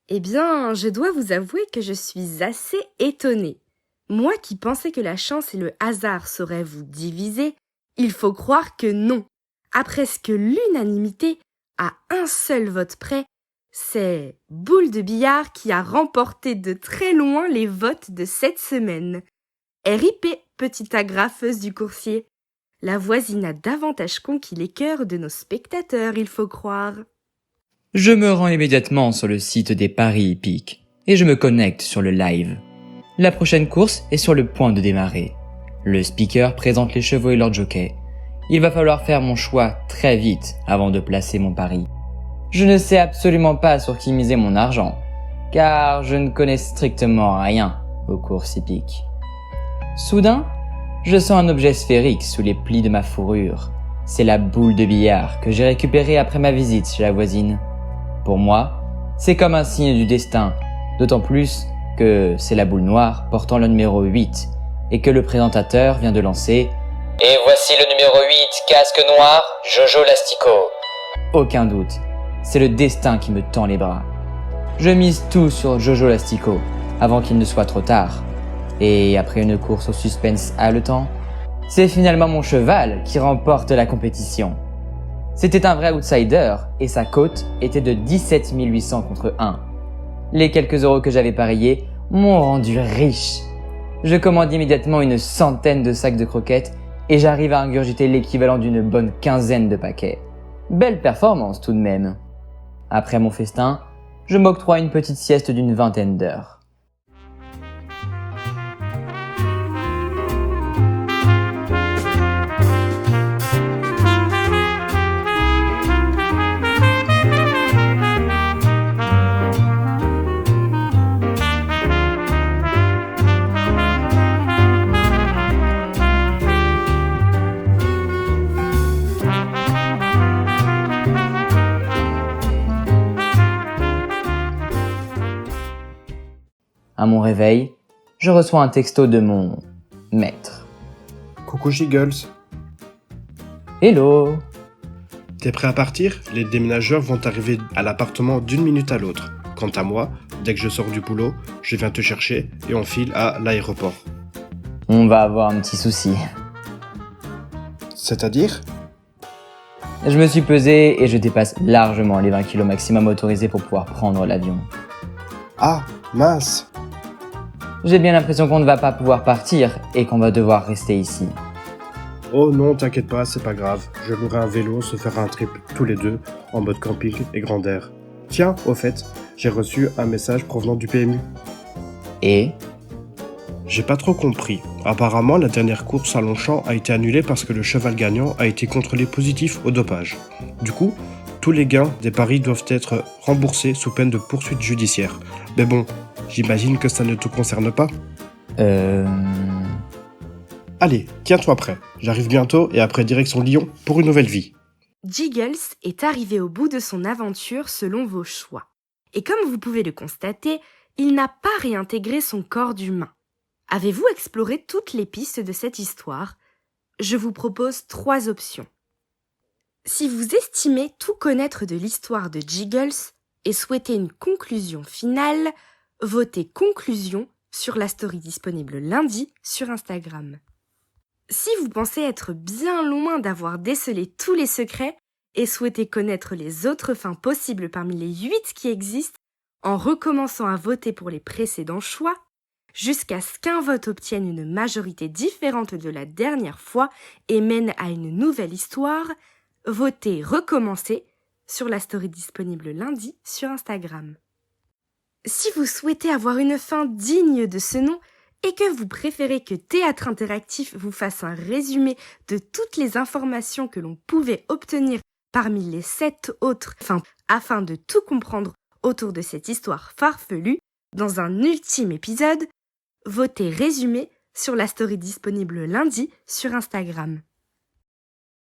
Eh bien, je dois vous avouer que je suis assez étonnée. Moi qui pensais que la chance et le hasard sauraient vous diviser, il faut croire que non. À presque l'unanimité, à un seul vote près, c'est Boule de Billard qui a remporté de très loin les votes de cette semaine. RIP, petite agrafeuse du coursier. La voisine a davantage conquis les cœurs de nos spectateurs, il faut croire. Je me rends immédiatement sur le site des paris hippiques et je me connecte sur le live. La prochaine course est sur le point de démarrer. Le speaker présente les chevaux et leurs jockeys. Il va falloir faire mon choix très vite avant de placer mon pari. Je ne sais absolument pas sur qui miser mon argent, car je ne connais strictement rien aux courses hippiques. Soudain, je sens un objet sphérique sous les plis de ma fourrure. C'est la boule de billard que j'ai récupérée après ma visite chez la voisine. Pour moi, c'est comme un signe du destin, d'autant plus que c'est la boule noire portant le numéro 8 et que le présentateur vient de lancer « Et voici le numéro 8, casque noir, Jojo Lastico ». Aucun doute, c'est le destin qui me tend les bras. Je mise tout sur Jojo Lastico avant qu'il ne soit trop tard. Et après une course au suspense haletant, c'est finalement mon cheval qui remporte la compétition. C'était un vrai outsider et sa cote était de 17 800 contre 1. Les quelques euros que j'avais pariés m'ont rendu riche. Je commande immédiatement une centaine de sacs de croquettes et j'arrive à ingurgiter l'équivalent d'une bonne quinzaine de paquets. Belle performance tout de même. Après mon festin, je m'octroie une petite sieste d'une vingtaine d'heures. À mon réveil, je reçois un texto de mon maître. Coucou Giggles, Hello! t'es prêt à partir? Les déménageurs vont arriver à l'appartement d'une minute à l'autre. Quant à moi, dès que je sors du boulot, je viens te chercher et on file à l'aéroport. On va avoir un petit souci. C'est-à-dire? Je me suis pesé et je dépasse largement les 20 kg maximum autorisés pour pouvoir prendre l'avion. Ah, mince! J'ai bien l'impression qu'on ne va pas pouvoir partir et qu'on va devoir rester ici. Oh non, t'inquiète pas, c'est pas grave. Je louerai un vélo, se faire un trip tous les deux, en mode camping et grand air. Tiens, au fait, j'ai reçu un message provenant du PMU. Et J'ai pas trop compris. Apparemment, la dernière course à Longchamp a été annulée parce que le cheval gagnant a été contrôlé positif au dopage. Du coup, tous les gains des paris doivent être remboursés sous peine de poursuite judiciaire. Mais bon, j'imagine que ça ne te concerne pas. Allez, tiens-toi prêt. J'arrive bientôt et après direction Lyon pour une nouvelle vie. Giggles est arrivé au bout de son aventure selon vos choix. Et comme vous pouvez le constater, il n'a pas réintégré son corps d'humain. Avez-vous exploré toutes les pistes de cette histoire? Je vous propose 3 options. Si vous estimez tout connaître de l'histoire de Giggles et souhaitez une conclusion finale, votez conclusion sur la story disponible lundi sur Instagram. Si vous pensez être bien loin d'avoir décelé tous les secrets et souhaitez connaître les autres fins possibles parmi les 8 qui existent, en recommençant à voter pour les précédents choix, jusqu'à ce qu'un vote obtienne une majorité différente de la dernière fois et mène à une nouvelle histoire, votez recommencer sur la story disponible lundi sur Instagram. Si vous souhaitez avoir une fin digne de ce nom, et que vous préférez que Théâtre Interactif vous fasse un résumé de toutes les informations que l'on pouvait obtenir parmi les 7 autres fins, afin de tout comprendre autour de cette histoire farfelue, dans un ultime épisode, votez résumé sur la story disponible lundi sur Instagram.